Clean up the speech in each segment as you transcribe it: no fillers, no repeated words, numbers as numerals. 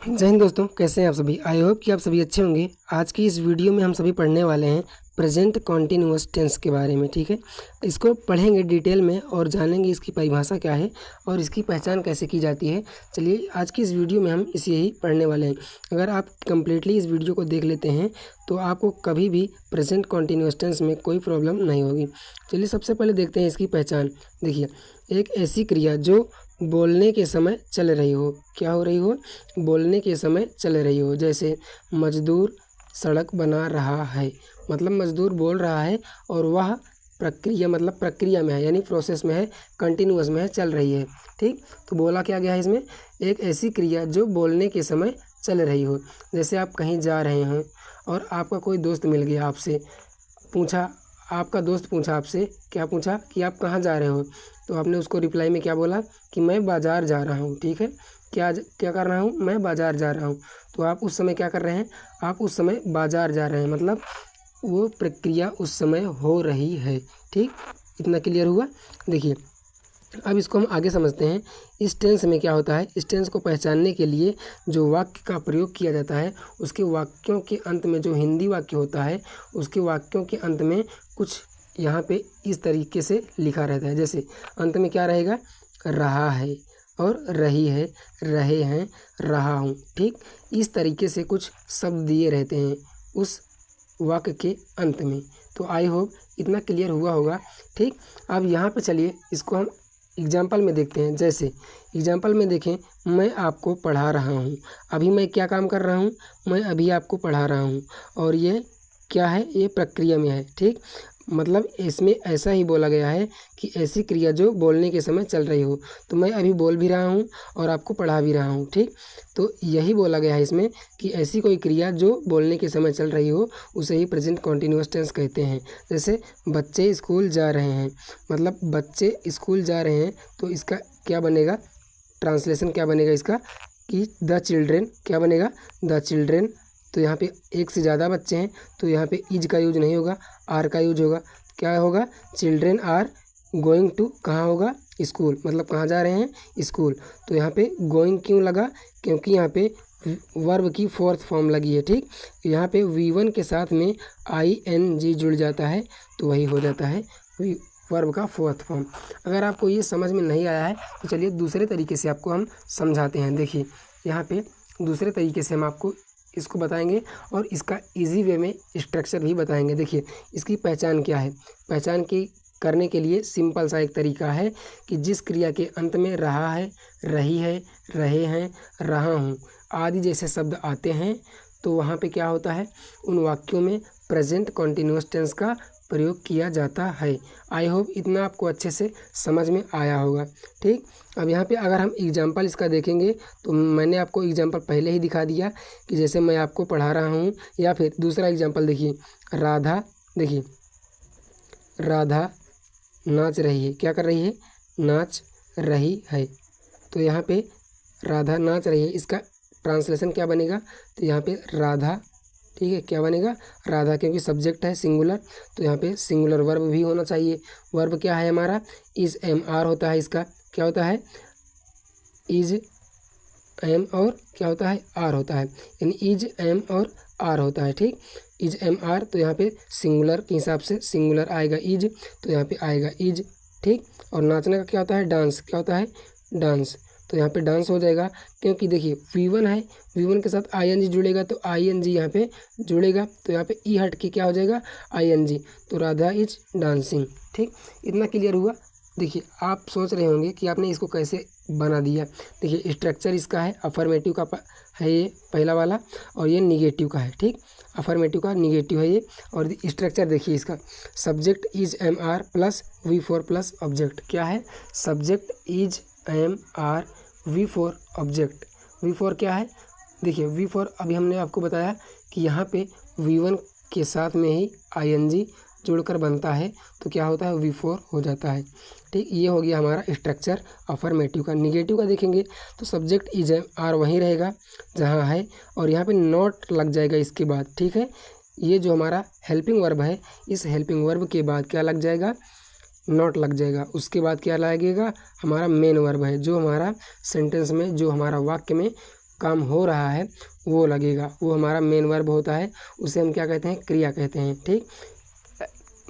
जय हिंद दोस्तों, कैसे हैं आप सभी। आई होप कि आप सभी अच्छे होंगे। आज की इस वीडियो में हम सभी पढ़ने वाले हैं प्रेजेंट कॉन्टिन्यूअस टेंस के बारे में। ठीक है, इसको पढ़ेंगे डिटेल में और जानेंगे इसकी परिभाषा क्या है और इसकी पहचान कैसे की जाती है। चलिए आज की इस वीडियो में हम इसे ही पढ़ने वाले हैं। अगर आप कंप्लीटली इस वीडियो को देख लेते हैं तो आपको कभी भी प्रेजेंट कॉन्टिन्यूअस टेंस में कोई प्रॉब्लम नहीं होगी। चलिए सबसे पहले देखते हैं इसकी पहचान। देखिए, एक ऐसी क्रिया जो बोलने के समय चल रही हो। क्या हो रही हो? बोलने के समय चल रही हो। जैसे मजदूर सड़क बना रहा है, मतलब मजदूर बोल रहा है और वह प्रक्रिया मतलब प्रक्रिया में है, यानी प्रोसेस में है, कंटिन्यूअस में है, चल रही है। ठीक, तो बोला क्या गया है इसमें? एक ऐसी क्रिया जो बोलने के समय चल रही हो। जैसे आप कहीं जा रहे हैं और आपका कोई दोस्त मिल गया, आपसे पूछा, आपका दोस्त पूछा आपसे, क्या पूछा कि आप कहाँ जा रहे हो? तो आपने उसको रिप्लाई में क्या बोला कि मैं बाज़ार जा रहा हूँ। ठीक है, क्या कर रहा हूँ? मैं बाज़ार जा रहा हूँ। तो आप उस समय क्या कर रहे हैं? आप उस समय बाज़ार जा रहे हैं, मतलब वो प्रक्रिया उस समय हो रही है। ठीक, इतना क्लियर हुआ। देखिए, अब इसको हम आगे समझते हैं। इस टेंस में क्या होता है? इस टेंस को पहचानने के लिए जो वाक्य का प्रयोग किया जाता है, उसके वाक्यों के अंत में जो हिंदी वाक्य होता है, उसके वाक्यों के अंत में कुछ यहाँ पे इस तरीके से लिखा रहता है। जैसे अंत में क्या रहेगा? रहा है और रही है, रहे हैं, रहा हूँ। ठीक, इस तरीके से कुछ शब्द दिए रहते हैं उस वाक्य के अंत में। तो आई होप इतना क्लियर हुआ होगा। ठीक, अब यहाँ पे चलिए इसको हम एग्जाम्पल में देखते हैं। जैसे एग्जाम्पल में देखें, मैं आपको पढ़ा रहा हूँ। अभी मैं क्या काम कर रहा हूँ? मैं अभी आपको पढ़ा रहा हूँ और ये क्या है? ये प्रक्रिया में है। ठीक, मतलब इसमें ऐसा ही बोला गया है कि ऐसी क्रिया जो बोलने के समय चल रही हो। तो मैं अभी बोल भी रहा हूँ और आपको पढ़ा भी रहा हूँ। ठीक, तो यही बोला गया है इसमें कि ऐसी कोई क्रिया जो बोलने के समय चल रही हो, उसे ही प्रेजेंट कॉन्टिन्यूअस टेंस कहते हैं। जैसे बच्चे स्कूल जा रहे हैं, मतलब बच्चे स्कूल जा रहे हैं, तो इसका क्या बनेगा? ट्रांसलेशन क्या बनेगा इसका कि द चिल्ड्रेन। क्या बनेगा? The children. तो यहाँ पे एक से ज़्यादा बच्चे हैं तो यहाँ पे इज का यूज नहीं होगा, आर का यूज होगा। क्या होगा? चिल्ड्रेन आर गोइंग टू, कहाँ होगा? स्कूल, मतलब कहाँ जा रहे हैं? स्कूल। तो यहाँ पे गोइंग क्यों लगा? क्योंकि यहाँ पे वर्ब की फोर्थ फॉर्म लगी है। ठीक, यहाँ पे V1 के साथ में ING जुड़ जाता है तो वही हो जाता है वर्ब का फोर्थ फॉर्म। अगर आपको ये समझ में नहीं आया है तो चलिए दूसरे तरीके से आपको हम समझाते हैं। देखिए, यहाँ पे दूसरे तरीके से हम आपको इसको बताएंगे और इसका इजी वे में स्ट्रक्चर भी बताएंगे। देखिए, इसकी पहचान क्या है? पहचान की करने के लिए सिंपल सा एक तरीका है कि जिस क्रिया के अंत में रहा है, रही है, रहे हैं, रहा हूँ आदि जैसे शब्द आते हैं तो वहाँ पे क्या होता है? उन वाक्यों में प्रेजेंट कॉन्टिन्यूअस टेंस का प्रयोग किया जाता है। आई होप इतना आपको अच्छे से समझ में आया होगा। ठीक, अब यहाँ पे अगर हम एग्जाम्पल इसका देखेंगे तो मैंने आपको एग्जाम्पल पहले ही दिखा दिया कि जैसे मैं आपको पढ़ा रहा हूँ। या फिर दूसरा एग्जाम्पल देखिए, राधा, देखिए राधा नाच रही है। क्या कर रही है? नाच रही है। तो यहाँ पे राधा नाच रही है, इसका ट्रांसलेशन क्या बनेगा? तो यहाँ पे राधा, ठीक है, क्या बनेगा? राधा, क्योंकि सब्जेक्ट है सिंगुलर तो यहाँ पे सिंगुलर वर्ब भी होना चाहिए। वर्ब क्या है हमारा? इज एम आर होता है। इसका क्या होता है? इज एम और क्या होता है? आर होता है, यानी इज एम और आर होता है। ठीक, इज एम आर, तो यहाँ पे सिंगुलर के हिसाब से सिंगुलर आएगा इज, तो यहाँ पे आएगा इज। ठीक, और नाचने का क्या होता है? डांस। क्या होता है? डांस। तो यहाँ पे डांस हो जाएगा, क्योंकि देखिए V1 है, V1 के साथ ING जुड़ेगा तो ING यहाँ पे जुड़ेगा, तो यहाँ पे ई हट के क्या हो जाएगा? ING। तो राधा इज डांसिंग। ठीक, इतना क्लियर हुआ। देखिए, आप सोच रहे होंगे कि आपने इसको कैसे बना दिया। देखिए, स्ट्रक्चर इसका है, अफर्मेटिव का है ये पहला वाला, और ये निगेटिव का है। ठीक, अफर्मेटिव का निगेटिव है ये। और स्ट्रक्चर देखिए इसका, subject is am are plus V4 plus object. क्या है? Subject is am are V4 object. V4 क्या है? देखिए, V4 अभी हमने आपको बताया कि यहाँ पे V1 के साथ में ही ING जोड़कर बनता है तो क्या होता है? V4 हो जाता है। ठीक, ये हो गया हमारा स्ट्रक्चर अफर्मेटिव का। निगेटिव का देखेंगे तो सब्जेक्ट इज एम आर वहीं रहेगा जहाँ है, और यहाँ पे नॉट लग जाएगा इसके बाद। ठीक है, ये जो हमारा हेल्पिंग वर्ब है, इस हेल्पिंग वर्ब के बाद क्या लग जाएगा? नॉट लग जाएगा। उसके बाद क्या लगेगा? हमारा मेन वर्ब है, जो हमारा सेंटेंस में, जो हमारा वाक्य में काम हो रहा है वो लगेगा, वो हमारा मेन वर्ब होता है, उसे हम क्या कहते हैं, क्रिया कहते हैं। ठीक,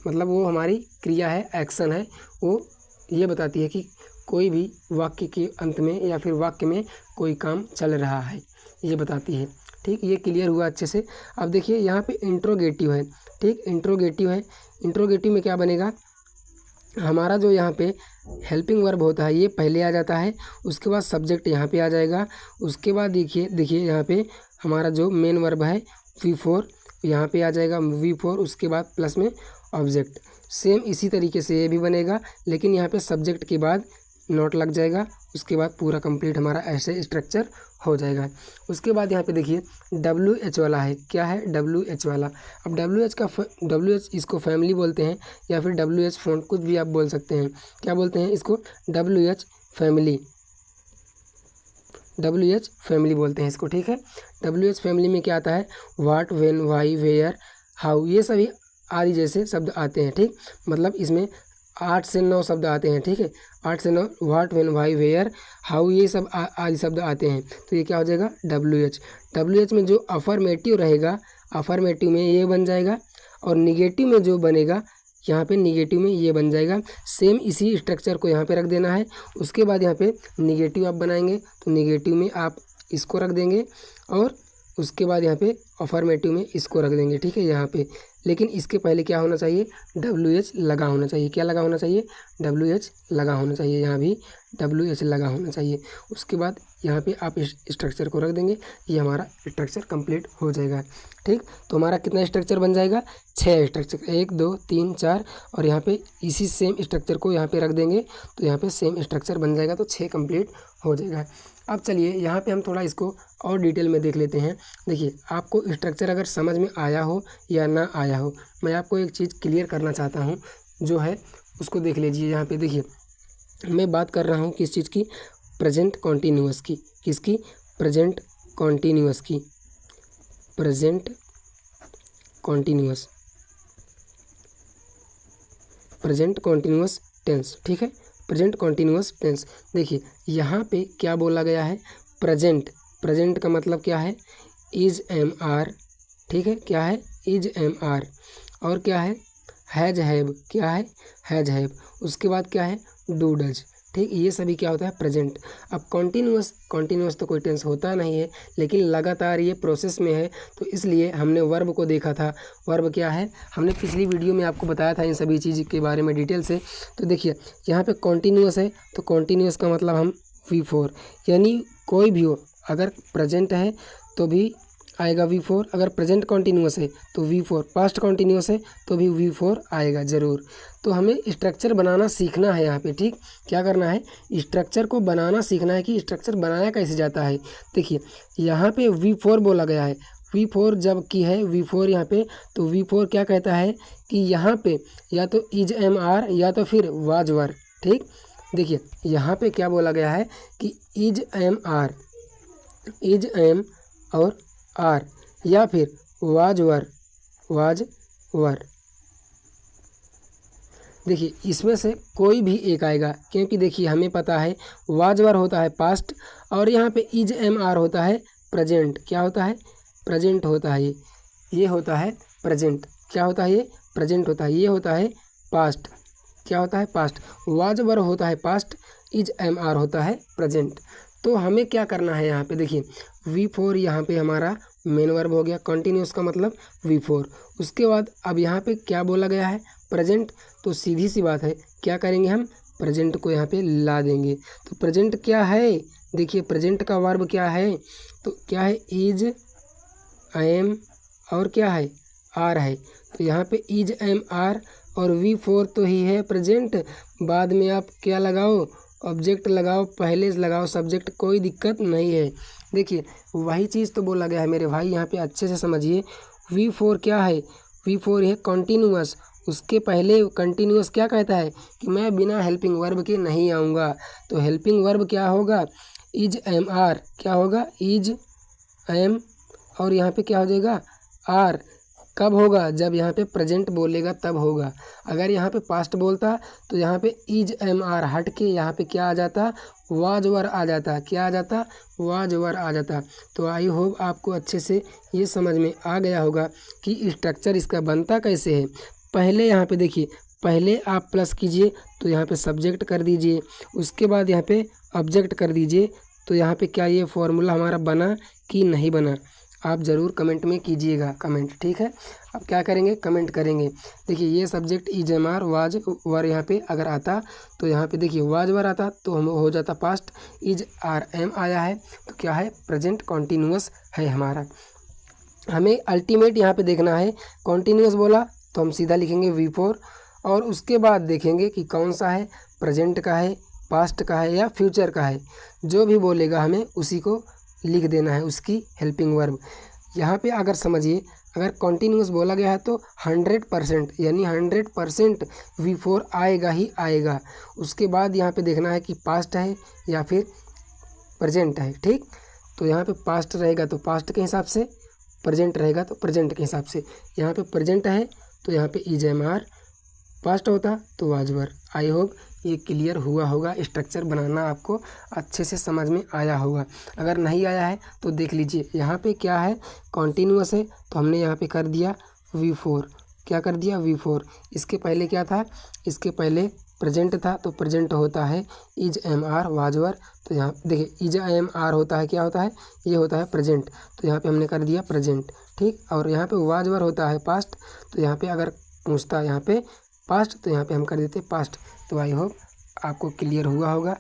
मतलब वो हमारी क्रिया है, एक्शन है, वो ये बताती है कि कोई भी वाक्य के अंत में या फिर वाक्य में कोई काम चल रहा है, ये बताती है। ठीक, ये क्लियर हुआ अच्छे से। अब देखिए यहाँ पे इंट्रोगेटिव है। ठीक, इंट्रोगेटिव है, इंट्रोगेटिव में क्या बनेगा, हमारा जो यहाँ पे हेल्पिंग वर्ब होता है ये पहले आ जाता है, उसके बाद सब्जेक्ट यहाँ पे आ जाएगा, उसके बाद देखिए यहाँ पे हमारा जो मेन वर्ब है V4 यहाँ पे आ जाएगा V4, उसके बाद प्लस में ऑब्जेक्ट। सेम इसी तरीके से ये भी बनेगा, लेकिन यहाँ पे सब्जेक्ट के बाद नोट लग जाएगा, उसके बाद पूरा कंप्लीट हमारा ऐसे स्ट्रक्चर हो जाएगा। उसके बाद यहाँ पे देखिए WH वाला है, क्या है, WH वाला। अब WH इसको फैमिली बोलते हैं या फिर WH फ़ॉन्ट, कुछ भी आप बोल सकते हैं। क्या बोलते हैं इसको, WH फैमिली, WH फैमिली बोलते हैं इसको। ठीक है, WH फैमिली में क्या आता है, वाट, वेन, वाई, वेयर, हाउ, ये सभी आदि जैसे शब्द आते हैं। ठीक, मतलब इसमें 8 से 9 शब्द आते हैं। ठीक है, 8 से 9, वाट, वेन, वाई, वेयर, हाउ, ये सब आदि शब्द आते हैं। तो ये क्या हो जाएगा, WH में जो अफर्मेटिव रहेगा, अफर्मेटिव में ये बन जाएगा, और निगेटिव में जो बनेगा यहाँ पे निगेटिव में ये बन जाएगा। सेम इसी स्ट्रक्चर को यहाँ पे रख देना है। उसके बाद यहाँ पे निगेटिव आप बनाएंगे तो निगेटिव में आप इसको रख देंगे, और उसके बाद यहाँ पे अफर्मेटिव में इसको रख देंगे। ठीक है, यहाँ पे, लेकिन इसके पहले क्या होना चाहिए, WH लगा होना चाहिए। क्या लगा होना चाहिए, WH लगा होना चाहिए, यहाँ भी WH लगा होना चाहिए। उसके बाद यहाँ पे आप इस स्ट्रक्चर को रख देंगे, ये हमारा स्ट्रक्चर कंप्लीट हो जाएगा। ठीक, तो हमारा कितना स्ट्रक्चर बन जाएगा, 6 स्ट्रक्चर, 1 2 3 4, और यहाँ पे इसी सेम स्ट्रक्चर को यहाँ पे रख देंगे तो यहाँ पे सेम स्ट्रक्चर बन जाएगा, तो 6 कंप्लीट हो जाएगा। अब चलिए यहाँ पे हम थोड़ा इसको और डिटेल में देख लेते हैं। देखिए, आपको स्ट्रक्चर अगर समझ में आया हो या ना आया हो, मैं आपको एक चीज़ क्लियर करना चाहता हूँ, जो है उसको देख लीजिए। यहाँ पे देखिए, मैं बात कर रहा हूँ किस चीज़ की, प्रेजेंट कॉन्टीन्यूअस की। किसकी, प्रेजेंट कॉन्टीन्यूअस की, present continuous, present continuous tense. ठीक है, प्रेजेंट कॉन्टीन्यूअस टेंस। देखिए यहाँ पे क्या बोला गया है, प्रेजेंट, प्रेजेंट का मतलब क्या है, इज एम आर। ठीक है, क्या है, इज एम आर, और क्या है, हैज हैव, क्या है, हैज हैव। उसके बाद क्या है, डू डज। ठीक, ये सभी क्या होता है, प्रेजेंट। अब कॉन्टीन्यूअस तो कोई टेंस होता नहीं है, लेकिन लगातार ये प्रोसेस में है, तो इसलिए हमने वर्ब को देखा था। वर्ब क्या है, हमने पिछली वीडियो में आपको बताया था इन सभी चीज़ के बारे में डिटेल से। तो देखिए यहाँ पे कॉन्टीन्यूअस है, तो कॉन्टीन्यूअस का मतलब हम V4, यानी कोई भी हो, अगर प्रेजेंट है तो भी आएगा V4, अगर प्रेजेंट कॉन्टीन्यूअस है तो V4, पास्ट कॉन्टीन्यूअस है तो भी V4 आएगा ज़रूर। तो हमें स्ट्रक्चर बनाना सीखना है यहाँ पे। ठीक, क्या करना है, स्ट्रक्चर को बनाना सीखना है कि स्ट्रक्चर बनाया कैसे जाता है। देखिए यहाँ पे V4 बोला गया है, V4 जब की है V4 यहाँ पे, तो V4 क्या कहता है कि यहाँ पे या तो इज एम आर या तो फिर वाज वर। ठीक, देखिए यहाँ पे क्या बोला गया है कि is am are, is am और आर, या फिर वाज वर, वाज वर। देखिए इसमें से कोई भी एक आएगा, क्योंकि देखिए हमें पता है वाज वर होता है पास्ट, और यहाँ पे इज एम आर होता है प्रेजेंट। क्या होता है, प्रेजेंट होता है, ये होता है प्रेजेंट। क्या होता है, ये प्रेजेंट होता है, ये होता है पास्ट। क्या होता है, पास्ट। वाज वर होता है पास्ट, इज एम आर होता है प्रेजेंट। तो हमें क्या करना है, यहाँ पे देखिए V4 यहाँ पे हमारा मेन वर्ब हो गया, कंटिन्यूस का मतलब V4। उसके बाद अब यहाँ पे क्या बोला गया है, प्रेजेंट, तो सीधी सी बात है क्या करेंगे हम, प्रेजेंट को यहाँ पे ला देंगे। तो प्रेजेंट क्या है, देखिए प्रेजेंट का वर्ब क्या है, तो क्या है, इज एम और क्या है, आर है। तो यहाँ पे इज एम आर और V4 तो ही है प्रेजेंट, बाद में आप क्या लगाओ, ऑब्जेक्ट लगाओ, पहले लगाओ सब्जेक्ट, कोई दिक्कत नहीं है। देखिए वही चीज़ तो बोला गया है मेरे भाई, यहाँ पे अच्छे से समझिए। V4 क्या है, V4 है कॉन्टीन्यूअस, उसके पहले कंटिन्यूअस क्या कहता है कि मैं बिना हेल्पिंग वर्ब के नहीं आऊँगा। तो हेल्पिंग वर्ब क्या होगा, इज एम आर, क्या होगा, इज एम और यहाँ पे क्या हो जाएगा, आर, कब होगा? जब यहाँ पे प्रेजेंट बोलेगा तब होगा। अगर यहाँ पे पास्ट बोलता तो यहाँ पे इज एम आर हट के यहाँ पे क्या आ जाता? वाज वर आ जाता। क्या आ जाता? वाज वर आ जाता। तो आई होप आपको अच्छे से ये समझ में आ गया होगा कि स्ट्रक्चर इसका बनता कैसे है। पहले यहाँ पे देखिए, पहले आप प्लस कीजिए तो यहाँ पे सब्जेक्ट कर दीजिए, उसके बाद यहाँ पे ऑब्जेक्ट कर दीजिए। तो यहाँ पे क्या ये फॉर्मूला हमारा बना कि नहीं बना? आप ज़रूर कमेंट में कीजिएगा कमेंट, ठीक है। अब क्या करेंगे? कमेंट करेंगे। देखिए ये subject is am are was were यहाँ पे अगर आता तो यहाँ पे देखिए वाज वर आता तो हम हो जाता पास्ट। इज आर एम आया है तो क्या है? प्रेजेंट कॉन्टीन्यूअस है हमारा। हमें अल्टीमेट यहाँ पे देखना है। कॉन्टीन्यूअस बोला तो हम सीधा लिखेंगे V4 और उसके बाद देखेंगे कि कौन सा है, प्रेजेंट का है, पास्ट का है या फ्यूचर का है। जो भी बोलेगा हमें उसी को लिख देना है, उसकी हेल्पिंग वर्ब। यहाँ पे अगर समझिए, अगर कॉन्टीन्यूअस बोला गया है तो 100% यानी 100% V4 आएगा ही आएगा। उसके बाद यहाँ पे देखना है कि पास्ट है या फिर प्रेजेंट है, ठीक। तो यहाँ पे पास्ट रहेगा तो पास्ट के हिसाब से, प्रेजेंट रहेगा तो प्रेजेंट के हिसाब से। यहाँ पे प्रेजेंट है तो यहाँ पे इज एम आर, पास्ट होता तो वाज वर। आई होप ये क्लियर हुआ होगा। स्ट्रक्चर बनाना आपको अच्छे से समझ में आया होगा। अगर नहीं आया है तो देख लीजिए, यहाँ पे क्या है? कॉन्टीन्यूअस है तो हमने यहाँ पे कर दिया V4। क्या कर दिया? V4। इसके पहले क्या था? इसके पहले प्रेजेंट था तो प्रेजेंट होता है is am are was were. तो यहाँ देखिए इज एम आर होता है, क्या होता है? ये होता है प्रेजेंट। तो यहाँ पे हमने कर दिया प्रेजेंट, ठीक। और यहाँ पे वाज वर होता है पास्ट। तो यहाँ पे अगर पूछता है यहाँ पे पास्ट तो यहाँ पे हम कर देते पास्ट। तो आई होप आपको क्लियर हुआ होगा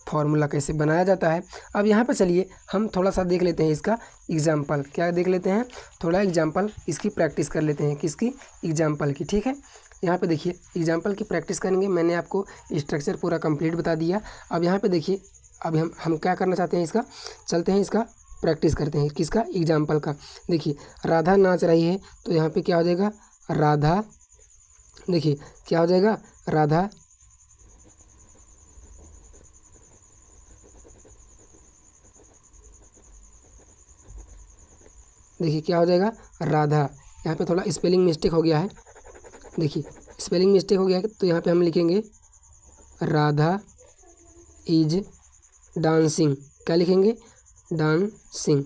फॉर्मूला कैसे बनाया जाता है। अब यहाँ पे चलिए हम थोड़ा सा देख लेते हैं इसका एग्जाम्पल। क्या देख लेते हैं? थोड़ा एग्जाम्पल इसकी प्रैक्टिस कर लेते हैं। किसकी? एग्जाम्पल की, ठीक है। यहाँ पे देखिए एग्जाम्पल की प्रैक्टिस करेंगे। मैंने आपको स्ट्रक्चर पूरा कंप्लीट बता दिया। अब यहाँ पे देखिए, अब हम क्या करना चाहते हैं? इसका चलते हैं, इसका प्रैक्टिस करते हैं। किसका? एग्जाम्पल का। देखिए राधा नाच रही है तो यहाँ पे क्या हो जाएगा? राधा। देखिए क्या हो जाएगा? राधा। देखिए क्या हो जाएगा? राधा। यहाँ पे थोड़ा स्पेलिंग मिस्टेक हो गया है। देखिए स्पेलिंग मिस्टेक हो गया है तो यहाँ पे हम लिखेंगे राधा इज डांसिंग। क्या लिखेंगे? डांसिंग।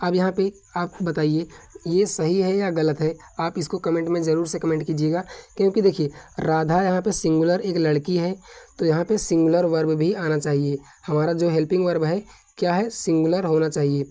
अब यहाँ पे आप बताइए ये सही है या गलत है? आप इसको कमेंट में ज़रूर से कमेंट कीजिएगा। क्योंकि देखिए राधा यहाँ पे सिंगुलर एक लड़की है तो यहाँ पे सिंगुलर वर्ब भी आना चाहिए। हमारा जो हेल्पिंग वर्ब है क्या है? सिंगुलर होना चाहिए,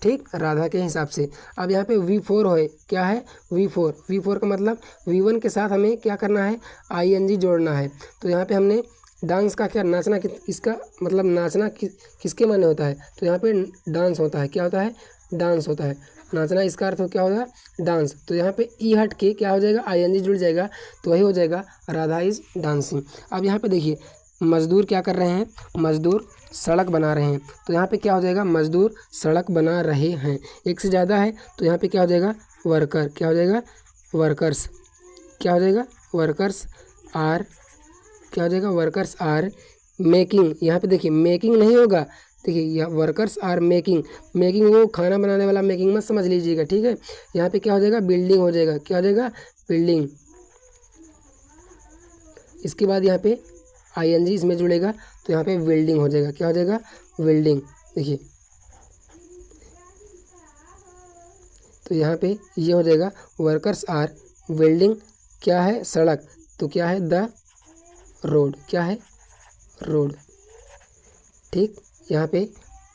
ठीक, राधा के हिसाब से। अब यहाँ पे V4 है, क्या है? V4। V4 का मतलब V1 के साथ हमें क्या करना है? ING जोड़ना है। तो यहाँ पे हमने डांस का क्या? नाचना। इसका मतलब नाचना किसके माने होता है? तो यहाँ पे डांस होता है। क्या होता है? डांस होता है। नाचना इसका अर्थ क्या होगा? डांस। तो यहाँ पे ई हट के क्या हो जाएगा? ING जुड़ जाएगा तो वही हो जाएगा राधा इज डांसिंग। अब यहाँ पे देखिए मजदूर क्या कर रहे हैं? मजदूर सड़क बना रहे हैं। तो यहाँ पे क्या हो जाएगा? मजदूर सड़क बना रहे हैं। एक से ज़्यादा है तो यहाँ पे क्या हो जाएगा? वर्कर। क्या हो जाएगा? वर्कर्स। क्या हो जाएगा? Workers are. क्या हो जाएगा? Workers are making. यहाँ पे देखिए मेकिंग नहीं होगा। देखिए यह वर्कर्स आर मेकिंग। मेकिंग वो खाना बनाने वाला मेकिंग मत समझ लीजिएगा, ठीक है। यहाँ पे क्या हो जाएगा? बिल्डिंग हो जाएगा। क्या हो जाएगा? बिल्डिंग। इसके बाद यहाँ पे ING इसमें जुड़ेगा तो यहाँ पे बिल्डिंग हो जाएगा। क्या हो जाएगा? बिल्डिंग। देखिए तो यहाँ पे ये हो जाएगा वर्कर्स आर बिल्डिंग। क्या है? सड़क। तो क्या है? The road. क्या है? रोड, ठीक। यहाँ पे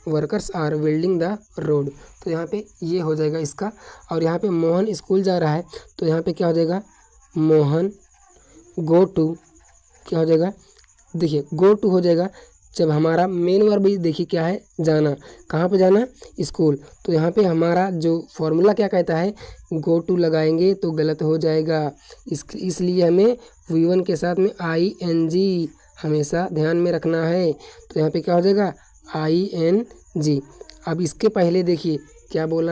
workers are building the road. तो यहाँ पे ये हो जाएगा इसका। और यहाँ पे मोहन स्कूल जा रहा है तो यहाँ पे क्या हो जाएगा? Mohan go to. क्या हो जाएगा? देखिए गो टू हो जाएगा जब हमारा मेन वर्ब भी देखिए क्या है? जाना। कहाँ पे जाना? स्कूल। तो यहाँ पे हमारा जो फॉर्मूला क्या कहता है? गो टू लगाएंगे तो गलत हो जाएगा। इसलिए हमें V1 के साथ में ING हमेशा ध्यान में रखना है। तो यहाँ पे क्या हो जाएगा? ING। अब इसके पहले देखिए क्या बोल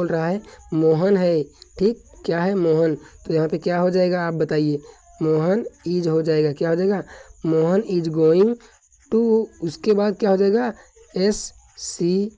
रहा है? मोहन है, ठीक। क्या है? मोहन। तो यहाँ पे क्या हो जाएगा? आप बताइए। मोहन इज हो जाएगा। क्या हो जाएगा? Mohan is going to. उसके बाद क्या हो जाएगा? SCOOL,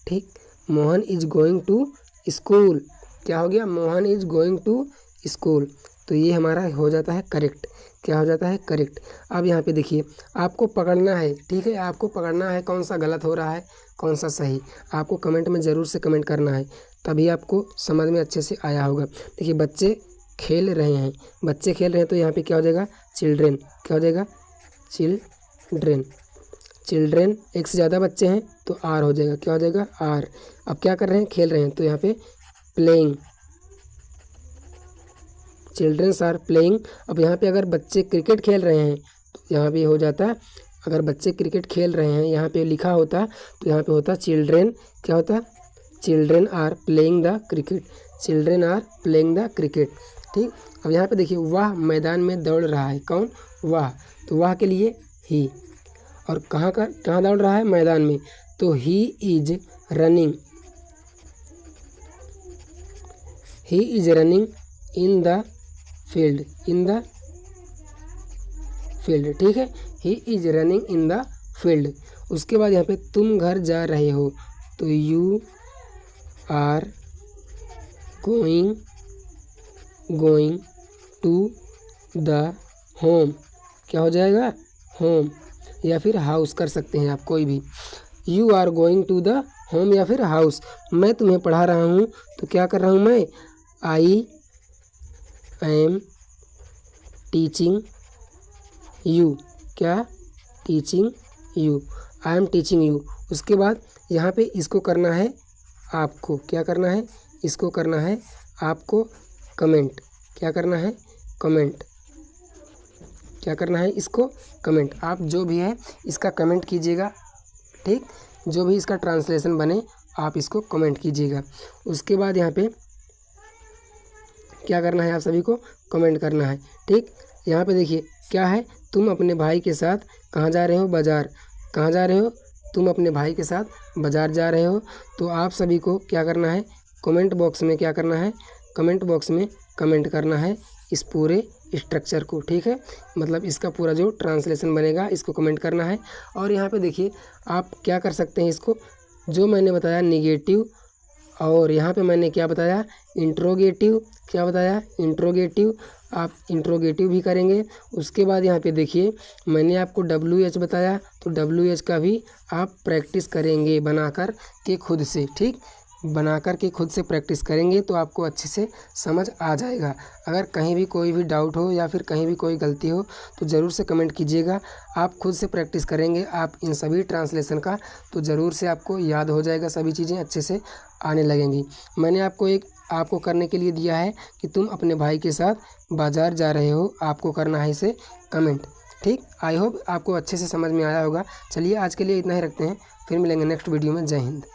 ठीक। Mohan is going to school. क्या हो गया, Mohan is going to school. तो ये हमारा हो जाता है करेक्ट। क्या हो जाता है, करेक्ट। अब यहाँ पे देखिए आपको पकड़ना है, ठीक है, आपको पकड़ना है कौन सा गलत हो रहा है कौन सा सही। आपको कमेंट में ज़रूर से कमेंट करना है, तभी आपको समझ में अच्छे से आया होगा। देखिए बच्चे खेल रहे हैं, बच्चे खेल रहे हैं तो यहाँ पे क्या हो जाएगा, चिल्ड्रेन। क्या हो जाएगा, चिल्ड्रेन। चिल्ड्रेन एक से ज़्यादा बच्चे हैं तो आर हो जाएगा। क्या हो जाएगा, आर। अब क्या कर रहे हैं, खेल रहे हैं, तो यहाँ पे प्लेइंग, चिल्ड्रंस आर प्लेइंग। अब यहाँ पे अगर बच्चे क्रिकेट खेल रहे हैं तो यहाँ पे हो जाता, अगर बच्चे क्रिकेट खेल रहे हैं यहाँ पे लिखा होता तो यहाँ पे होता चिल्ड्रेन। क्या होता, children are playing the cricket, children are playing the cricket. ठीक। अब यहाँ पे देखिए वह मैदान में दौड़ रहा है, कौन, वह। तो वह के लिए ही, और कहाँ दौड़ रहा है, मैदान में, तो he is running, he is running in the field, in the field. ठीक है, he is running in the field. उसके बाद यहाँ पे तुम घर जा रहे हो, तो you are going to the home. क्या हो जाएगा, होम, या फिर हाउस कर सकते हैं आप कोई भी। You are going to the home या फिर हाउस। मैं तुम्हें पढ़ा रहा हूँ तो क्या कर रहा हूँ मैं, आई एम टीचिंग यू। क्या, teaching you, I am teaching you. उसके बाद यहाँ पे इसको करना है आपको, क्या करना है, इसको करना है आपको कमेंट। क्या करना है, कमेंट। क्या करना है, इसको कमेंट। आप जो भी है इसका कमेंट कीजिएगा, ठीक, जो भी इसका ट्रांसलेशन बने आप इसको कमेंट कीजिएगा। उसके बाद यहाँ पे क्या करना है, आप सभी को कमेंट करना है। ठीक, यहाँ पे देखिए क्या है, तुम अपने भाई के साथ कहाँ जा रहे हो, बाज़ार। कहाँ जा रहे हो, तुम अपने भाई के साथ बाज़ार जा रहे हो। तो आप सभी को क्या करना है, कमेंट बॉक्स में क्या करना है, कमेंट बॉक्स में कमेंट करना है इस पूरे स्ट्रक्चर को। ठीक है, मतलब इसका पूरा जो ट्रांसलेशन बनेगा इसको कमेंट करना है। और यहाँ पे देखिए आप क्या कर सकते हैं, इसको जो मैंने बताया निगेटिव, और यहाँ पे मैंने क्या बताया, इंट्रोगेटिव। क्या बताया, इंट्रोगेटिव। आप इंट्रोगेटिव भी करेंगे। उसके बाद यहाँ पे देखिए मैंने आपको WH बताया, तो WH का भी आप प्रैक्टिस करेंगे बनाकर के खुद से। ठीक, बनाकर के खुद से प्रैक्टिस करेंगे तो आपको अच्छे से समझ आ जाएगा। अगर कहीं भी कोई भी डाउट हो या फिर कहीं भी कोई गलती हो तो ज़रूर से कमेंट कीजिएगा। आप खुद से प्रैक्टिस करेंगे आप इन सभी ट्रांसलेशन का, तो ज़रूर से आपको याद हो जाएगा, सभी चीज़ें अच्छे से आने लगेंगी। मैंने आपको करने के लिए दिया है कि तुम अपने भाई के साथ बाज़ार जा रहे हो, आपको करना है इसे कमेंट। ठीक, आई होप आपको अच्छे से समझ में आया होगा। चलिए आज के लिए इतना ही रखते हैं, फिर मिलेंगे नेक्स्ट वीडियो में। जय हिंद।